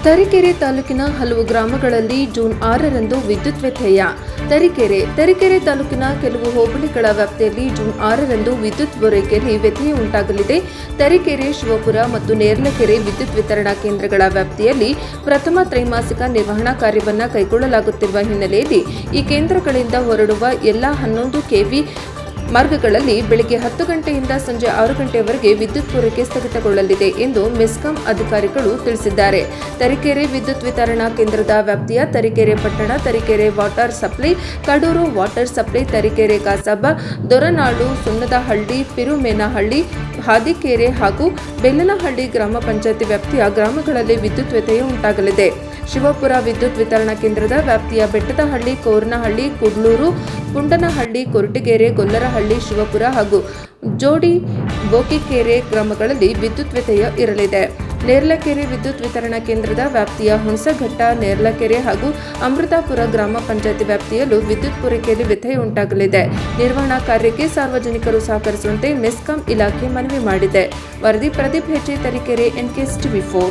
ತರೀಕೆರೆ ತಾಲೂಕಿನ ಹಲವು ಗ್ರಾಮಗಳಲ್ಲಿ ಜೂನ್ 6ರಂದು ವಿದ್ಯುತ್ ವ್ಯತ್ಯಯ. ತರೀಕೆರೆ ತಾಲೂಕಿನ ಕೆಲವು ಹೋಬಳಿಗಳ ವ್ಯಾಪ್ತಿಯಲ್ಲಿ ಜೂನ್ 6ರಂದು ವಿದ್ಯುತ್ ಪೂರೈಕೆಯಲ್ಲಿ ವ್ಯತ್ಯಯ ಉಂಟಾಗಲಿದೆ. ತರೀಕೆರೆ, ಶಿವಪುರ ಮತ್ತು ನೇರ್ಲಕೆರೆ ವಿದ್ಯುತ್ ವಿತರಣಾ ಕೇಂದ್ರಗಳ ವ್ಯಾಪ್ತಿಯಲ್ಲಿ ಪ್ರಥಮ ತ್ರೈಮಾಸಿಕ ನಿರ್ವಹಣಾ ಕಾರ್ಯವನ್ನು ಕೈಗೊಳ್ಳಲಾಗುತ್ತಿರುವ ಹಿನ್ನೆಲೆಯಲ್ಲಿ ಈ ಕೇಂದ್ರಗಳಿಂದ ಹೊರಡುವ ಎಲ್ಲಾ 11 ಕೆವಿ ಮಾರ್ಗಗಳಲ್ಲಿ ಬೆಳಗ್ಗೆ 10 ಗಂಟೆಯಿಂದ ಸಂಜೆ 6 ಗಂಟೆಯವರೆಗೆ ವಿದ್ಯುತ್ ಪೂರೈಕೆ ಸ್ಥಗಿತಗೊಳ್ಳಲಿದೆ ಎಂದು ಮೆಸ್ಕಾಂ ಅಧಿಕಾರಿಗಳು ತಿಳಿಸಿದ್ದಾರೆ. ತರೀಕೆರೆ ವಿದ್ಯುತ್ ವಿತರಣಾ ಕೇಂದ್ರದ ವ್ಯಾಪ್ತಿಯ ತರೀಕೆರೆ ಪಟ್ಟಣ, Tarikere water supply, Kadur water supply, Tarikere Kasaba, Doranalu, Sunnadahalli, Pirumenahalli, Hadikere ಹಾಗೂ ಬೆಲ್ಲನಹಳ್ಳಿ ಗ್ರಾಮ ಪಂಚಾಯಿತಿ ವ್ಯಾಪ್ತಿಯ ಗ್ರಾಮಗಳಲ್ಲಿ ವಿದ್ಯುತ್ ವ್ಯತ್ಯಯ ಉಂಟಾಗಲಿದೆ. ಶಿವಪುರ ವಿದ್ಯುತ್ ವಿತರಣಾ ಕೇಂದ್ರದ ವ್ಯಾಪ್ತಿಯ ಬೆಟ್ಟದಹಳ್ಳಿ, ಕೋರ್ನಹಳ್ಳಿ, ಕುಡ್ಲೂರು, ಪುಂಡನಹಳ್ಳಿ, ಕೊರಟಗೆರೆ, ಗೊಲ್ಲರಹಳ್ಳಿ, ಶಿವಪುರ ಹಾಗೂ ಜೋಡಿ ಬೋಕಿಕೆರೆ ಗ್ರಾಮಗಳಲ್ಲಿ ವಿದ್ಯುತ್ ವ್ಯತ್ಯಯ ಇರಲಿದೆ. ನೇರ್ಲಕೆರೆ ವಿದ್ಯುತ್ ವಿತರಣಾ ಕೇಂದ್ರದ ವ್ಯಾಪ್ತಿಯ ಹುಣಸಘಟ್ಟ, ನೇರ್ಲಕೆರೆ ಹಾಗೂ ಅಮೃತಾಪುರ ಗ್ರಾಮ ಪಂಚಾಯಿತಿ ವ್ಯಾಪ್ತಿಯಲ್ಲೂ ವಿದ್ಯುತ್ ಪೂರೈಕೆಯಲ್ಲಿ ವ್ಯತ್ಯಯ ಉಂಟಾಗಲಿದೆ. ನಿರ್ವಹಣಾ ಕಾರ್ಯಕ್ಕೆ ಸಾರ್ವಜನಿಕರು ಸಹಕರಿಸುವಂತೆ ಮೆಸ್ಕಾಂ ಇಲಾಖೆ ಮನವಿ ಮಾಡಿದೆ. ವರದಿ ಪ್ರದೀಪ್ ಹೆಜ್ಜೆ, ತರೀಕೆರೆ, NKS TV4.